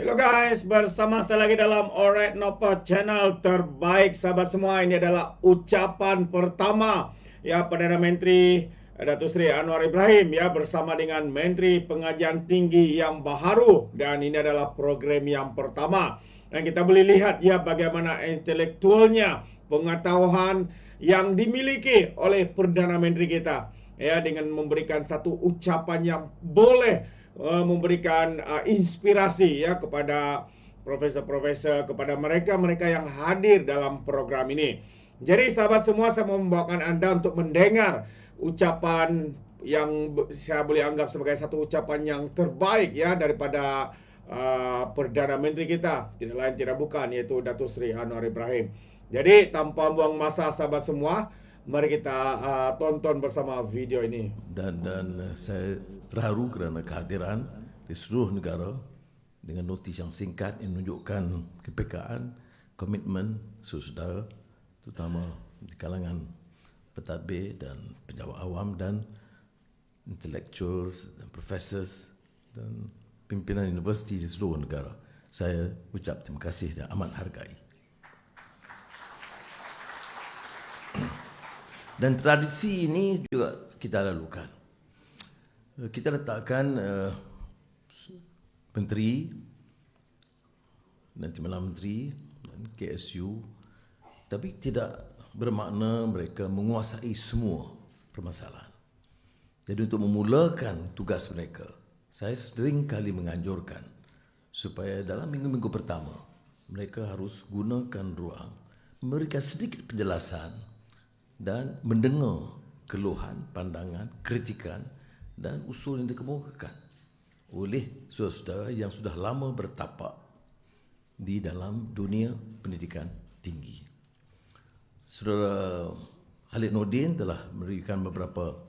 Halo guys, bersama saya lagi dalam Alright Nopo channel terbaik sahabat semua. Ini adalah ucapan pertama ya Perdana Menteri Datuk Seri Anwar Ibrahim ya bersama dengan Menteri Pengajian Tinggi yang baharu, dan ini adalah program yang pertama. Dan kita boleh lihat ya bagaimana intelektualnya, pengetahuan yang dimiliki oleh Perdana Menteri kita ya, dengan memberikan satu ucapan yang boleh memberikan inspirasi ya kepada profesor-profesor, kepada mereka-mereka yang hadir dalam program ini. Jadi sahabat semua, saya mau membawakan Anda untuk mendengar ucapan yang saya boleh anggap sebagai satu ucapan yang terbaik ya daripada Perdana Menteri kita, tidak lain tidak bukan, yaitu Datuk Seri Anwar Ibrahim. Jadi tanpa buang masa sahabat semua, mari kita tonton bersama video ini. Dan saya terharu kerana kehadiran di seluruh negara dengan notis yang singkat yang menunjukkan kepekaan, komitmen saudara, terutama di kalangan pentadbir dan pejabat awam dan intellectuals dan professors dan pimpinan universiti di seluruh negara. Saya ucap terima kasih dan amat hargai. Dan tradisi ini juga kita lalukan. Kita letakkan menteri, nanti malam menteri dan KSU, tapi tidak bermakna mereka menguasai semua permasalahan. Jadi untuk memulakan tugas mereka, saya sering kali menganjurkan supaya dalam minggu-minggu pertama mereka harus gunakan ruang, memberikan sedikit penjelasan dan mendengar keluhan, pandangan, kritikan dan usul yang dikemukakan oleh saudara-saudara yang sudah lama bertapak di dalam dunia pendidikan tinggi. Saudara Khalid Nordin telah memberikan beberapa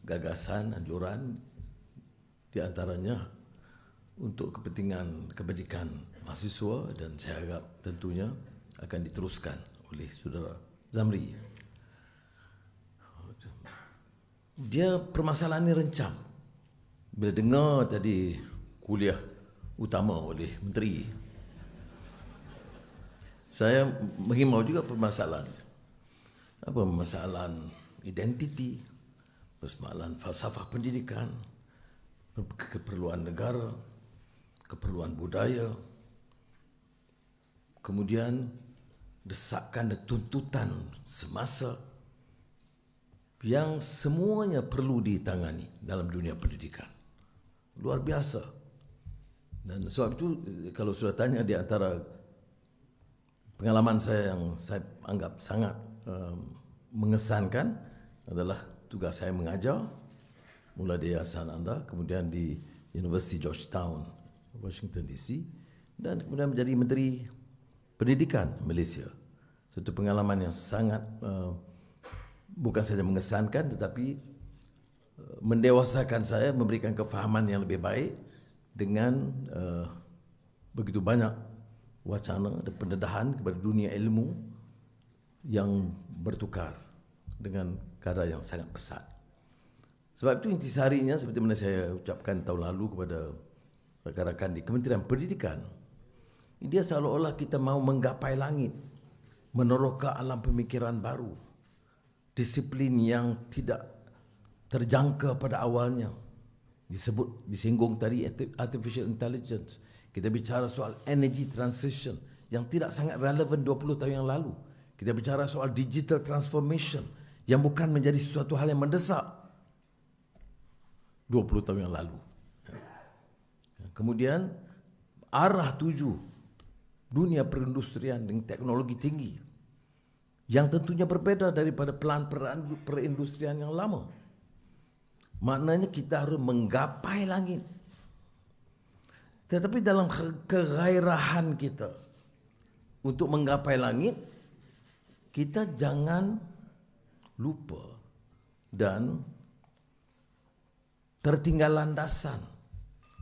gagasan, anjuran, di antaranya untuk kepentingan kebajikan mahasiswa, dan saya harap tentunya akan diteruskan oleh saudara Zamri. Dia permasalahan ini rencam. Bila dengar tadi kuliah utama oleh menteri, saya menghimbau juga permasalahan. Apa permasalahan identiti, permasalahan falsafah pendidikan, keperluan negara, keperluan budaya, kemudian desakan dan tuntutan semasa yang semuanya perlu ditangani dalam dunia pendidikan. Luar biasa. Dan sebab itu kalau sudah tanya, di antara pengalaman saya yang saya anggap sangat mengesankan adalah tugas saya mengajar, mula di Yayasan Anda, kemudian di University Georgetown, Washington DC, dan kemudian menjadi Menteri Pendidikan Malaysia. Satu pengalaman yang sangat bukan saja mengesankan tetapi mendewasakan saya, memberikan kefahaman yang lebih baik dengan begitu banyak wacana dan pendedahan kepada dunia ilmu yang bertukar dengan kadar yang sangat pesat. Sebab itu intisarinya, seperti mana saya ucapkan tahun lalu kepada rakan-rakan di Kementerian Pendidikan, dia seolah-olah kita mau menggapai langit, meneroka alam pemikiran baru, disiplin yang tidak terjangka pada awalnya. Disinggung tadi artificial intelligence. Kita bicara soal energy transition yang tidak sangat relevan 20 tahun yang lalu. Kita bicara soal digital transformation yang bukan menjadi sesuatu hal yang mendesak 20 tahun yang lalu. Kemudian arah tuju dunia perindustrian dengan teknologi tinggi yang tentunya berbeda daripada pelan perindustrian yang lama. Maknanya kita harus menggapai langit. Tetapi dalam kegairahan kita untuk menggapai langit, kita jangan lupa dan tertinggal landasan.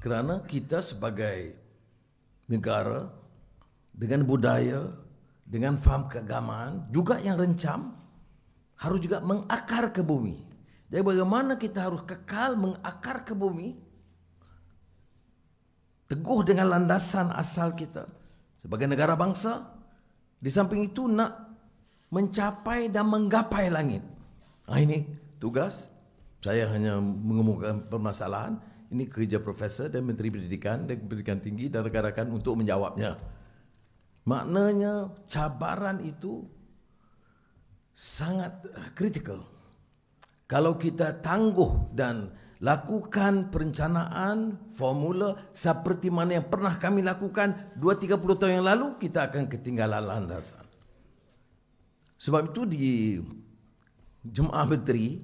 Kerana kita sebagai negara dengan budaya, dengan faham keagamaan juga yang rencam, harus juga mengakar ke bumi. Jadi bagaimana kita harus kekal mengakar ke bumi teguh dengan landasan asal kita sebagai negara bangsa. Di samping itu nak mencapai dan menggapai langit. Ini tugas. Saya hanya mengemukakan permasalahan. Ini kerja Profesor dan Menteri Pendidikan dan Pendidikan Tinggi dan rakan-rakan untuk menjawabnya. Maknanya cabaran itu sangat kritikal. Kalau kita tangguh dan lakukan perencanaan formula seperti mana yang pernah kami lakukan 2-30 tahun yang lalu, kita akan ketinggalan landasan. Sebab itu di Jemaah Menteri,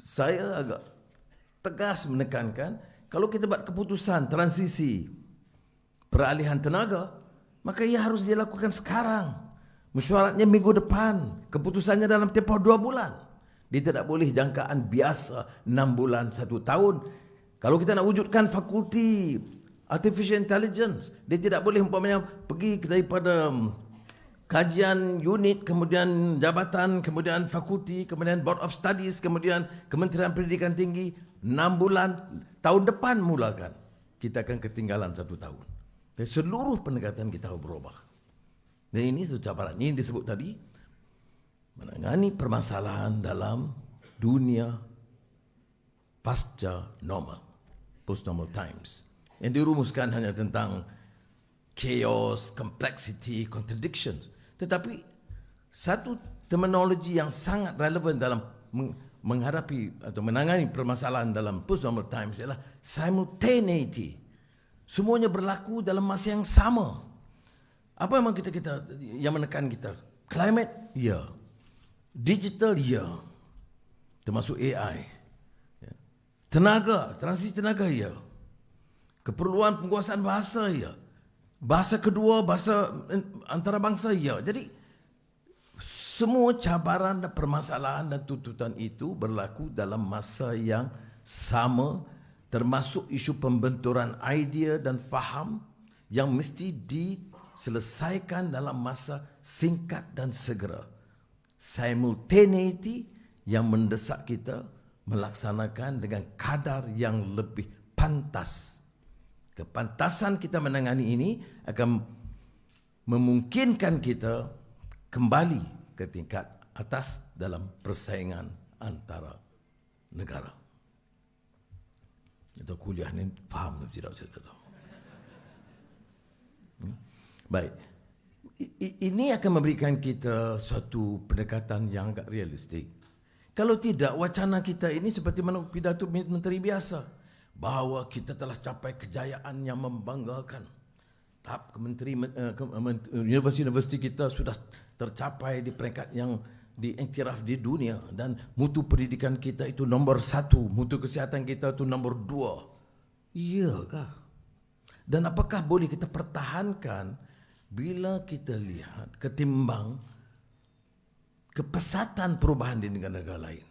saya agak tegas menekankan, kalau kita buat keputusan transisi peralihan tenaga, maka ia harus dilakukan sekarang. Mesyuaratnya minggu depan, keputusannya dalam tempoh 2 bulan. Dia tidak boleh jangkaan biasa 6 bulan, 1 tahun. Kalau kita nak wujudkan fakulti Artificial Intelligence, dia tidak boleh umpamanya pergi daripada kajian unit, kemudian jabatan, kemudian fakulti, kemudian Board of Studies, kemudian Kementerian Pendidikan Tinggi, 6 bulan, tahun depan mulakan. Kita akan ketinggalan 1 tahun. Dan seluruh pendekatan kita berubah. Dan ini satu cabaran. Ini disebut tadi, menangani permasalahan dalam dunia pasca normal, post-normal times. Yang dirumuskan hanya tentang chaos, complexity, contradictions. Tetapi satu terminologi yang sangat relevan dalam menghadapi atau menangani permasalahan dalam post-normal times ialah simultaneity. Semuanya berlaku dalam masa yang sama. Apa memang kita yang menekan kita? Climate, ya. Digital, ya. Termasuk AI. Tenaga, transisi tenaga, ya. Keperluan penguasaan bahasa, ya. Bahasa kedua, bahasa antarabangsa, ya. Jadi, semua cabaran dan permasalahan dan tuntutan itu berlaku dalam masa yang sama, termasuk isu pembenturan idea dan faham yang mesti diselesaikan dalam masa singkat dan segera. Simultaneity yang mendesak kita melaksanakan dengan kadar yang lebih pantas. Kepantasan kita menangani ini akan memungkinkan kita kembali ke tingkat atas dalam persaingan antara negara. Itu kuliah ni faham atau tidak saya tak tahu. Baik. Ini akan memberikan kita suatu pendekatan yang agak realistik. Kalau tidak, wacana kita ini seperti mana pidato menteri biasa, bahawa kita telah capai kejayaan yang membanggakan. Tahap universiti kita sudah tercapai di peringkat yang diiktiraf di dunia, dan mutu pendidikan kita itu nombor 1, mutu kesihatan kita itu nombor 2. Iyakah? Dan apakah boleh kita pertahankan bila kita lihat ketimbang kepesatan perubahan di negara-negara lain?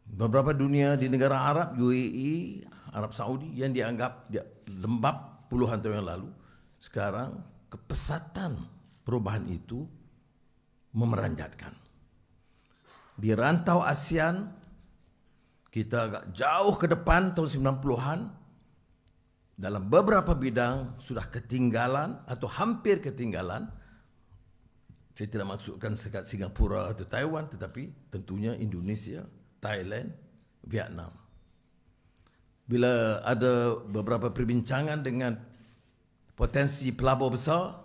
Beberapa dunia di negara Arab, UAE, Arab Saudi yang dianggap lembab puluhan tahun yang lalu, sekarang kepesatan perubahan itu memeranjatkan. Di rantau ASEAN, kita agak jauh ke depan tahun 90-an, dalam beberapa bidang sudah ketinggalan atau hampir ketinggalan. Saya tidak maksudkan sekat Singapura atau Taiwan, tetapi tentunya Indonesia, Thailand, Vietnam. Bila ada beberapa perbincangan dengan potensi pelabur besar,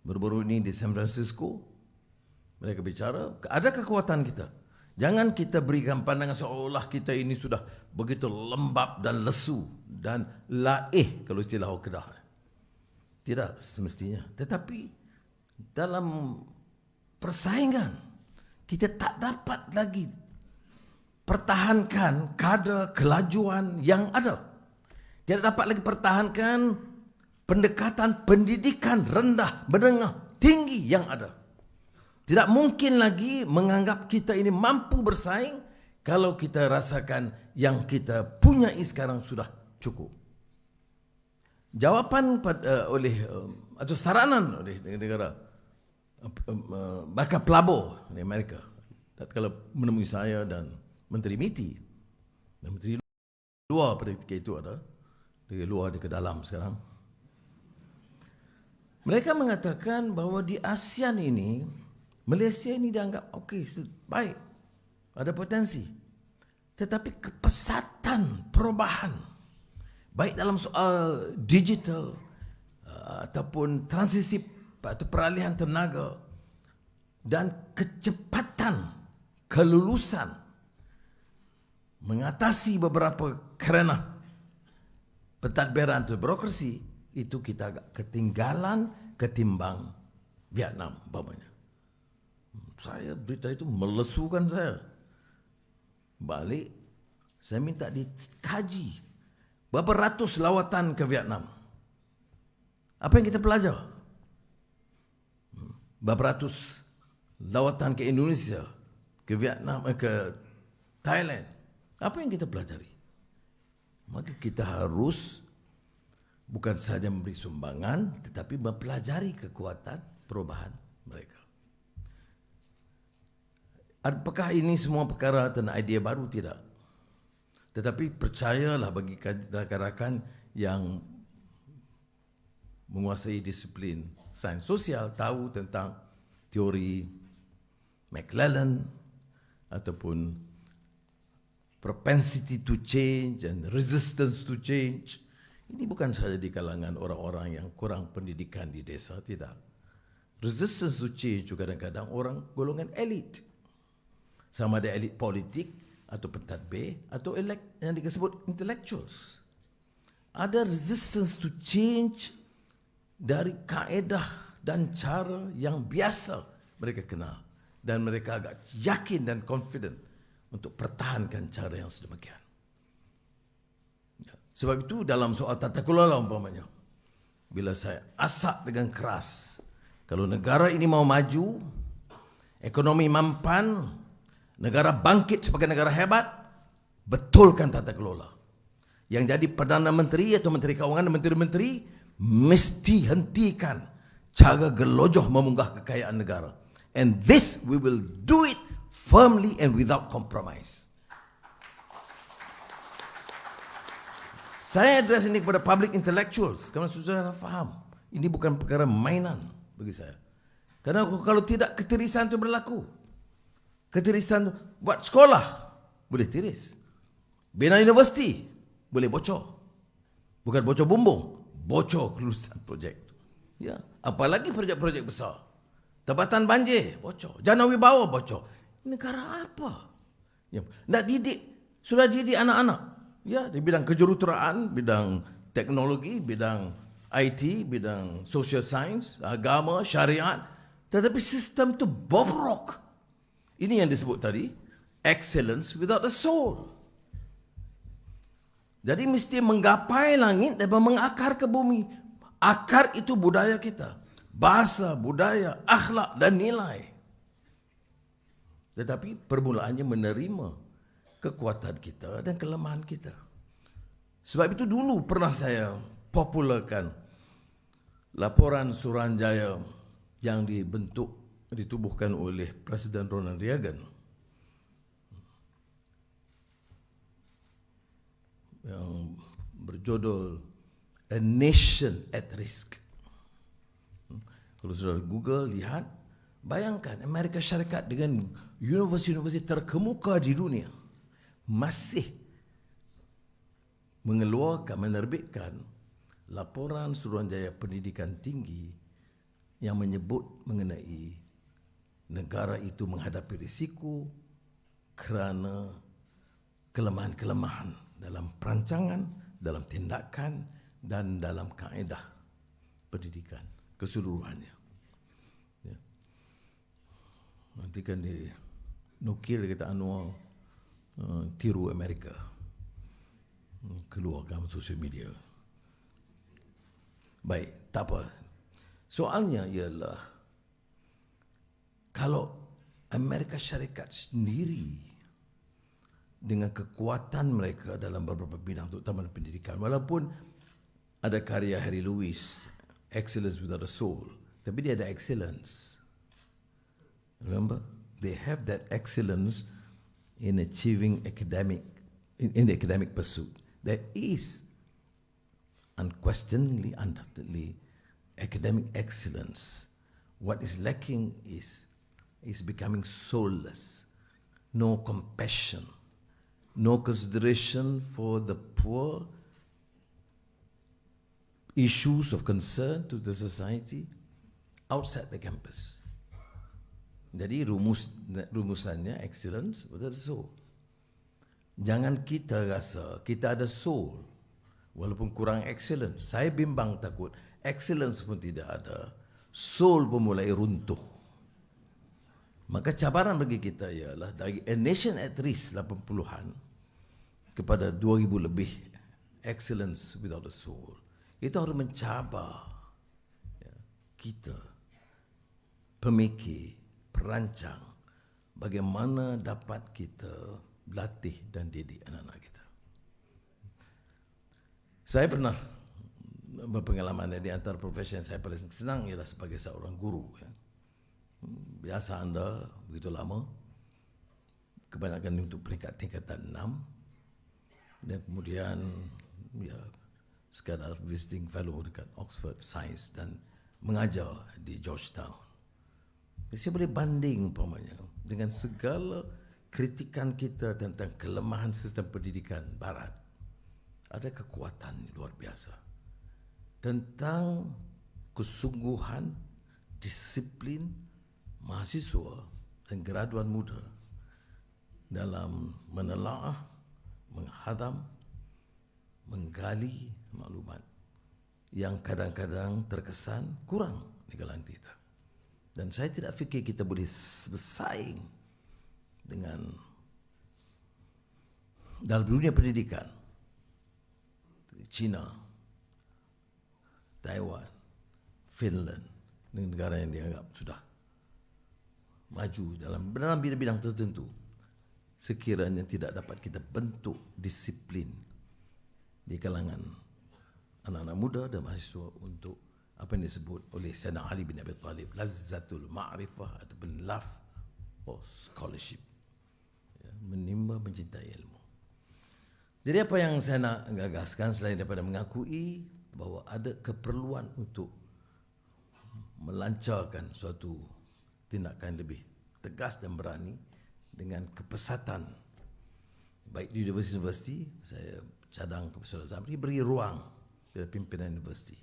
baru-baru ini di San Francisco, mereka bicara, ada kekuatan kita. Jangan kita berikan pandangan seolah kita ini sudah begitu lembab dan lesu dan laih kalau istilah orang Kedah. Tidak semestinya. Tetapi dalam persaingan, kita tak dapat lagi pertahankan kadar kelajuan yang ada. Tidak dapat lagi pertahankan pendekatan pendidikan rendah, menengah, tinggi yang ada. Tidak mungkin lagi menganggap kita ini mampu bersaing kalau kita rasakan yang kita punyai sekarang sudah cukup. Jawapan oleh atau saranan oleh negara bakal pelabur di Amerika tatkala menemui saya dan Menteri MITI dan Menteri luar pada itu ada, dari luar ke dalam sekarang. Mereka mengatakan bahawa di ASEAN ini, Malaysia ini dianggap okey, baik, ada potensi. Tetapi kepesatan perubahan, baik dalam soal digital ataupun transisi atau peralihan tenaga dan kecepatan kelulusan mengatasi beberapa kerana pentadbiran atau birokrasi, itu kita agak ketinggalan ketimbang Vietnam umpamanya. Saya berita itu melesukan saya. Balik, saya minta dikaji berapa ratus lawatan ke Vietnam. Apa yang kita belajar? Berapa ratus lawatan ke Indonesia, ke Vietnam, ke Thailand. Apa yang kita pelajari? Maka kita harus bukan saja memberi sumbangan, tetapi mempelajari kekuatan perubahan mereka. Apakah ini semua perkara tentang idea baru? Tidak. Tetapi percayalah bagi rakan-rakan yang menguasai disiplin sains sosial, tahu tentang teori McClellan ataupun propensity to change and resistance to change. Ini bukan saja di kalangan orang-orang yang kurang pendidikan di desa, tidak. Resistance to change juga kadang-kadang orang golongan elit. Sama ada elit politik atau pentadbir atau yang disebut intellectuals. Ada resistance to change dari kaedah dan cara yang biasa mereka kenal. Dan mereka agak yakin dan confident untuk pertahankan cara yang sedemikian. Sebab itu dalam soal tata kelola umpamanya, bila saya asak dengan keras, kalau negara ini mau maju, ekonomi mampan, negara bangkit sebagai negara hebat, betulkan tata kelola. Yang jadi Perdana Menteri atau Menteri Keuangan dan Menteri-Menteri mesti hentikan cara gelojoh memunggah kekayaan negara. And this we will do it firmly and without compromise. Saya address ini kepada public intellectuals kerana saudara faham, ini bukan perkara mainan bagi saya. Karena kalau tidak, ketirisan itu berlaku. Ketirisan buat sekolah boleh tiris, bina universiti boleh bocor, bukan bocor bumbung, bocor kelulusan projek. Ya, apalagi projek-projek besar, tempatan banjir bocor, jana wibawa bocor. Negara apa? Ya, nak didik, sudah didik anak-anak, ya, di bidang kejuruteraan, bidang teknologi, bidang IT, bidang social science, agama, syariat, tetapi sistem itu bobrok. Ini yang disebut tadi, excellence without a soul. Jadi mesti menggapai langit dan mengakar ke bumi. Akar itu budaya kita, bahasa, budaya, akhlak dan nilai. Tetapi permulaannya menerima kekuatan kita dan kelemahan kita. Sebab itu dulu pernah saya popularkan laporan Suruhanjaya yang ditubuhkan oleh Presiden Ronald Reagan yang berjudul A Nation at Risk. Kalau saudara Google lihat, bayangkan Amerika Syarikat dengan universiti-universiti terkemuka di dunia masih menerbitkan laporan Suruhanjaya Pendidikan Tinggi yang menyebut mengenai negara itu menghadapi risiko kerana kelemahan-kelemahan dalam perancangan, dalam tindakan dan dalam kaedah pendidikan keseluruhannya. Ya. Nanti kan dinukil kata Anwar tiru Amerika, keluarkan sosial media. Baik, tak apa. Soalnya ialah kalau Amerika Syarikat sendiri dengan kekuatan mereka dalam beberapa bidang, terutama pendidikan, walaupun ada karya Harry Lewis, Excellence Without a Soul, tapi dia ada excellence. Remember, they have that excellence in achieving in the academic pursuit. There is unquestionably, undoubtedly, academic excellence. What is lacking is becoming soulless, no compassion, no consideration for the poor, issues of concern to the society outside the campus. Jadi rumusannya excellence, betul so. Jangan kita rasa kita ada soul walaupun kurang excellence. Saya bimbang takut excellence pun tidak ada, soul pun mulai runtuh. Maka cabaran bagi kita ialah dari A Nation at Risk 80-an kepada 2000 lebih excellence without a soul. Itu harus mencabar kita, pemikir, perancang, bagaimana dapat kita latih dan didik anak-anak kita. Saya pernah berpengalaman di antara profesi yang saya paling senang ialah sebagai seorang guru. Biasa anda begitu lama, kebanyakan untuk peringkat tingkatan 6, dan kemudian sekadar visiting fellow dekat Oxford Science dan mengajar di Georgetown. Saya boleh banding umpamanya dengan segala kritikan kita tentang kelemahan sistem pendidikan barat. Ada kekuatan luar biasa tentang kesungguhan, disiplin mahasiswa dan graduan muda dalam menelaah, menghadam, menggali maklumat yang kadang-kadang terkesan kurang di kalangan kita. Dan saya tidak fikir kita boleh bersaing dengan dalam dunia pendidikan China, Taiwan, Finland, negara yang dianggap sudah maju dalam bidang-bidang tertentu, sekiranya tidak dapat kita bentuk disiplin di kalangan anak-anak muda dan mahasiswa untuk apa yang disebut oleh Sayyidina Ali bin Abi Talib, lazzatul ma'rifah ataupun love or scholarship, menimba mencintai ilmu. Jadi apa yang saya nak gagaskan selain daripada mengakui bahawa ada keperluan untuk melancarkan suatu tindakan lebih tegas dan berani dengan kepesatan, baik di universiti, saya cadang kepada Saudara Zamri, beri ruang kepada pimpinan universiti,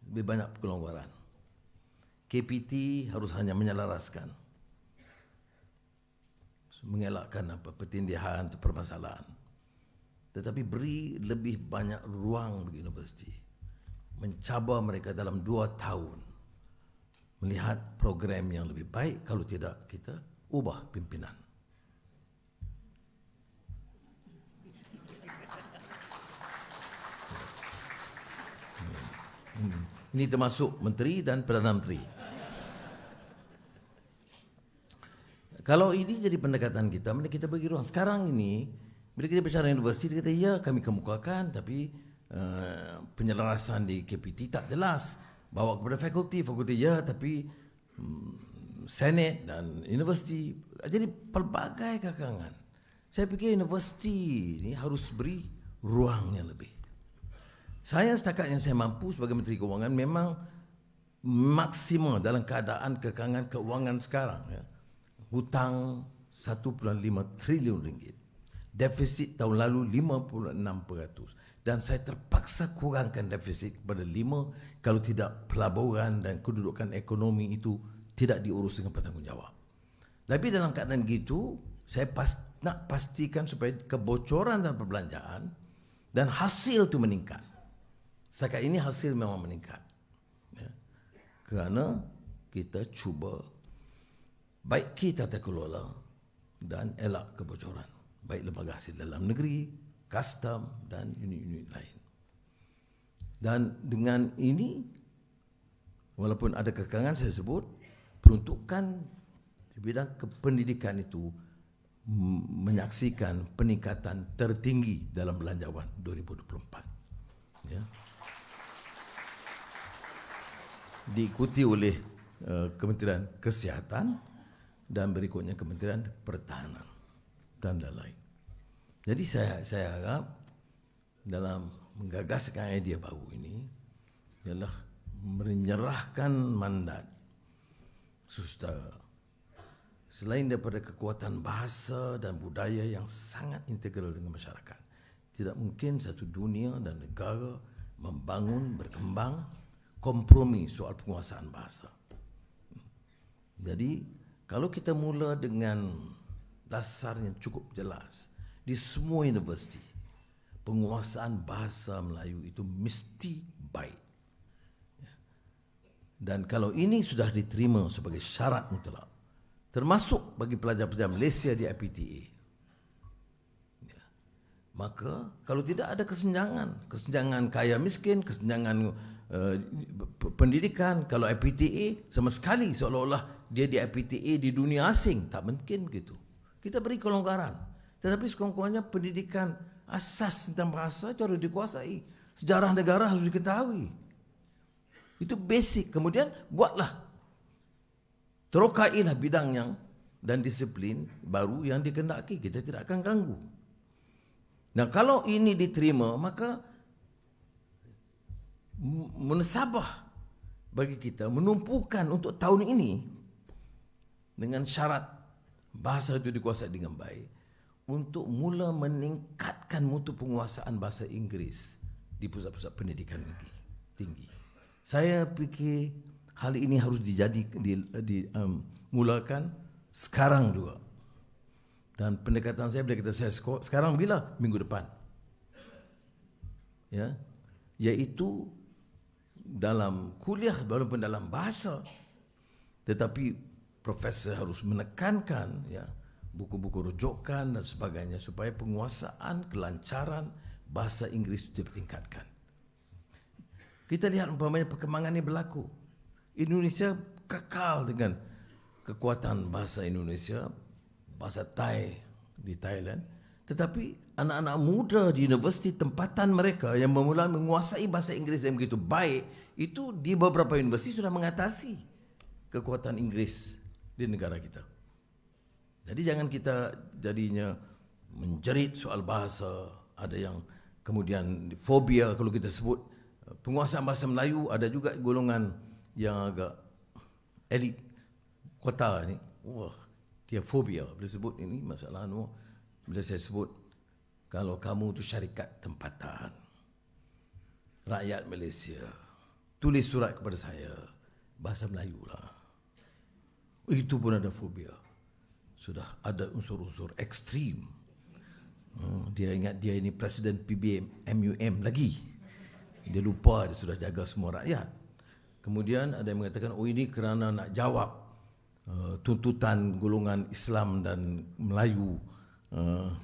lebih banyak kelonggaran. KPT harus hanya menyelaraskan, mengelakkan pertindihan atau permasalahan, tetapi beri lebih banyak ruang bagi universiti, mencabar mereka dalam 2 tahun melihat program yang lebih baik. Kalau tidak, kita ubah pimpinan. Ini termasuk menteri dan Perdana Menteri. Kalau ini jadi pendekatan kita, mending kita bagi ruang. Sekarang ini, bila kita bicara universiti, dia kata, ya kami kemukakan, tapi penyelarasan di KPT tak jelas. Bawa kepada fakulti ya, tapi Senate dan universiti. Jadi pelbagai kekangan. Saya fikir universiti ini harus beri ruang yang lebih. Saya setakat yang saya mampu sebagai Menteri Keuangan memang maksimal dalam keadaan kekangan keuangan sekarang. Hutang 1.5 triliun ringgit. Defisit tahun lalu 56%. Dan saya terpaksa kurangkan defisit kepada 5 kalau tidak pelaburan dan kedudukan ekonomi itu tidak diurus dengan bertanggungjawab. Tapi dalam keadaan gitu, saya nak pastikan supaya kebocoran dan perbelanjaan dan hasil itu meningkat. Setakat ini hasil memang meningkat. Kerana kita cuba baik kita terkelola dan elak kebocoran. Baik lembaga hasil dalam negeri, custom dan unit-unit lain. Dan dengan ini, walaupun ada kekangan saya sebut, peruntukan di bidang kependidikan itu menyaksikan peningkatan tertinggi dalam belanjawan 2024. Ya. Diikuti oleh Kementerian Kesihatan dan berikutnya Kementerian Pertahanan dan lain-lain. Jadi saya harap dalam menggagaskan idea baru ini ialah menyerahkan mandat saudara selain daripada kekuatan bahasa dan budaya yang sangat integral dengan masyarakat. Tidak mungkin satu dunia dan negara membangun, berkembang, kompromi soal penguasaan bahasa. Jadi, kalau kita mula dengan dasar yang cukup jelas, di semua universiti, penguasaan bahasa Melayu itu mesti baik. Dan kalau ini sudah diterima sebagai syarat mutlak, termasuk bagi pelajar-pelajar Malaysia di IPTA, maka kalau tidak ada kesenjangan kaya miskin, kesenjangan pendidikan, kalau IPTA sama sekali seolah-olah dia di IPTA di dunia asing, tak mungkin begitu. Kita beri kelonggaran. Tetapi sekurang-kurangnya pendidikan asas tentang bahasa itu harus dikuasai. Sejarah negara harus diketahui. Itu basic. Kemudian buatlah, terokailah bidang yang dan disiplin baru yang dikehendaki. Kita tidak akan ganggu. Nah, kalau ini diterima, maka menasabah bagi kita menumpukan untuk tahun ini dengan syarat bahasa itu dikuasai dengan baik untuk mula meningkatkan mutu penguasaan bahasa Inggeris di pusat-pusat pendidikan tinggi. Saya fikir hal ini harus dimulakan sekarang juga. Dan pendekatan saya bila saya sekarang bila minggu depan. Ya. Yaitu dalam kuliah walaupun dalam bahasa, tetapi profesor harus menekankan ya buku-buku rujukan dan sebagainya supaya penguasaan kelancaran bahasa Inggeris itu ditingkatkan. Kita lihat umpamanya perkembangan ini berlaku. Indonesia kekal dengan kekuatan bahasa Indonesia, bahasa Thai di Thailand, tetapi anak-anak muda di universiti tempatan mereka yang memulai menguasai bahasa Inggeris yang begitu baik, itu di beberapa universiti sudah mengatasi kekuatan Inggeris di negara kita. Jadi jangan kita jadinya menjerit soal bahasa, ada yang kemudian fobia kalau kita sebut penguasaan bahasa Melayu, ada juga golongan yang agak elit kota ni, wah, dia fobia bila sebut ini masalah bila saya sebut kalau kamu tu syarikat tempatan rakyat Malaysia, tulis surat kepada saya bahasa Melayu lah. Itu pun ada fobia. Sudah ada unsur-unsur ekstrim. Dia ingat dia ini Presiden PBM MUM lagi. Dia lupa dia sudah jaga semua rakyat. Kemudian ada yang mengatakan, oh ini kerana nak jawab tuntutan golongan Islam dan Melayu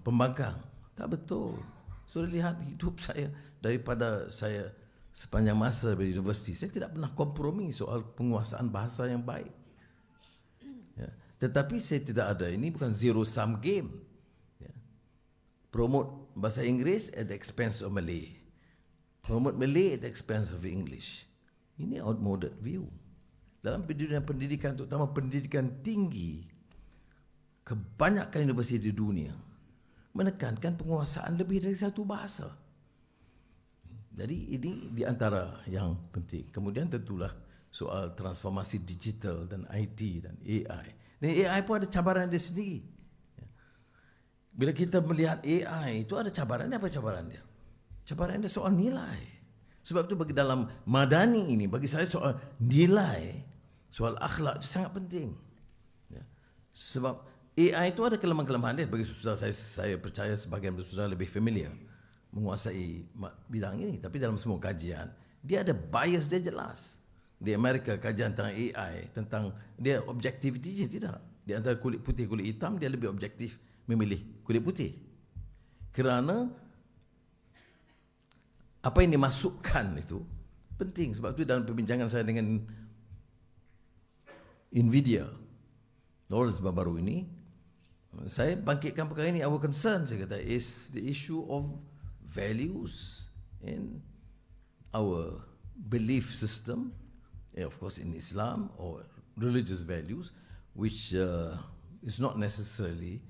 pembangkang. Tak betul. Sudah lihat hidup saya daripada saya sepanjang masa di universiti, saya tidak pernah kompromi soal penguasaan bahasa yang baik. Ya. Tetapi saya tidak ada, ini bukan zero sum game. Ya. Promote bahasa Inggeris at the expense of Malay. Promote Malay at the expense of English. Ini outmoded view. Dalam pendidikan, terutama pendidikan tinggi, kebanyakan universiti di dunia menekankan penguasaan lebih dari satu bahasa. Jadi ini di antara yang penting. Kemudian tentulah soal transformasi digital dan IT dan AI. Dan AI pun ada cabaran dia sendiri. Bila kita melihat AI itu ada cabaran dia, apa cabaran dia? Cabaran dia soal nilai. Sebab itu bagi dalam madani ini, bagi saya soal nilai, soal akhlak itu sangat penting. Sebab AI itu ada kelemahan-kelemahan dia. Bagi saudara saya percaya sebagian saudara lebih familiar menguasai bidang ini. Tapi dalam semua kajian, dia ada bias dia jelas. Di Amerika kajian tentang AI, tentang dia objektiviti je tidak. Di antara kulit putih, kulit hitam, dia lebih objektif memilih kulit putih. Kerana apa yang dimasukkan itu penting. Sebab itu dalam perbincangan saya dengan Nvidia, Lawrence baru-baru ini, saya bangkitkan perkara ini. Our concern, saya kata, is the issue of values in our belief system, of course in Islam or religious values, which is not necessarily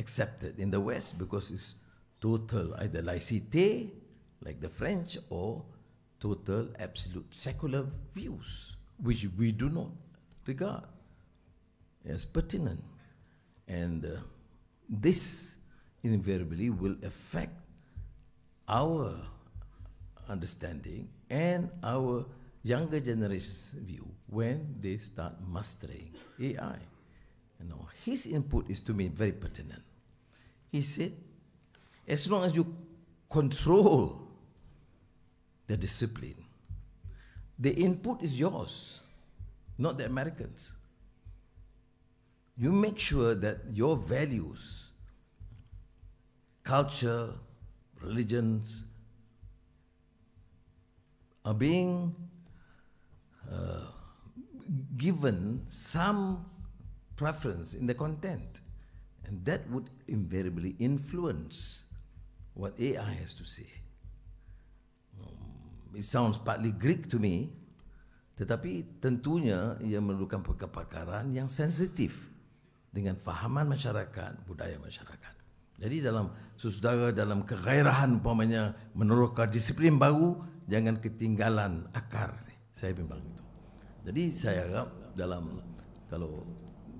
accepted in the West because it's total either laicite, like the French, or total absolute secular views, which we do not regard as pertinent. And this invariably will affect our understanding and our younger generation's view when they start mastering AI. You know, his input is to me very pertinent. He said, as long as you control the discipline, the input is yours, not the Americans. You make sure that your values, culture, religions are being given some preference in the content, and that would invariably influence what AI has to say. It sounds partly Greek to me, tetapi tentunya ia memerlukan kepakaran yang sensitif dengan fahaman masyarakat, budaya masyarakat. Jadi saudara dalam kegairahan umpamanya menerapkan disiplin baru, jangan ketinggalan akar. Saya bimbang itu. Jadi saya harap kalau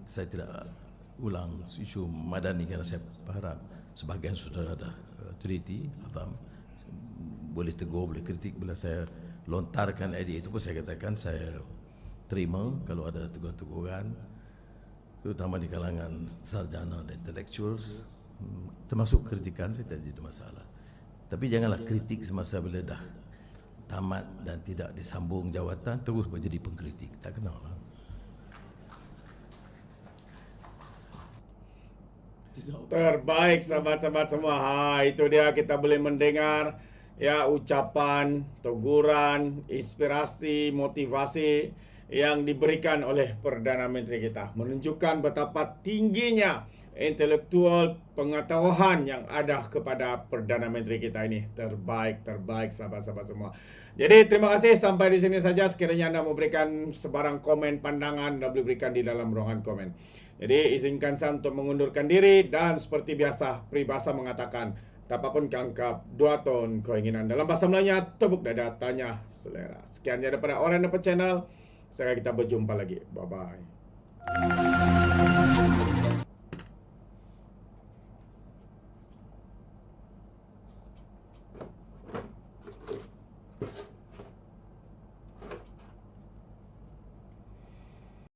saya tidak ulang isu Madani, kerana saya harap sebahagian saudara dah teliti, boleh tegur, boleh kritik bila saya lontarkan idea itu pun saya katakan saya terima kalau ada tegur-teguran, terutama di kalangan sarjana dan intellectuals, termasuk kritikan saya tak ada masalah. Tapi janganlah kritik semasa bila dah tamat dan tidak disambung jawatan terus menjadi pengkritik. Tak kenal lah. Terbaik sahabat-sahabat semua. Itu dia, kita boleh mendengar ya ucapan, teguran, inspirasi, motivasi yang diberikan oleh Perdana Menteri kita, menunjukkan betapa tingginya intelektual pengetahuan yang ada kepada Perdana Menteri kita ini. Terbaik sahabat-sahabat semua. Jadi terima kasih, sampai di sini saja. Sekiranya anda memberikan sebarang komen, pandangan, anda boleh berikan di dalam ruangan komen. Jadi izinkan saya untuk mengundurkan diri, dan seperti biasa peribahasa mengatakan, tapapun kangkap, 2 ton keinginan. Dalam bahasa Melayunya, tepuk dada, tanya selera. Sekian daripada Alright Nopper Channel. Sekarang kita berjumpa lagi. Bye-bye.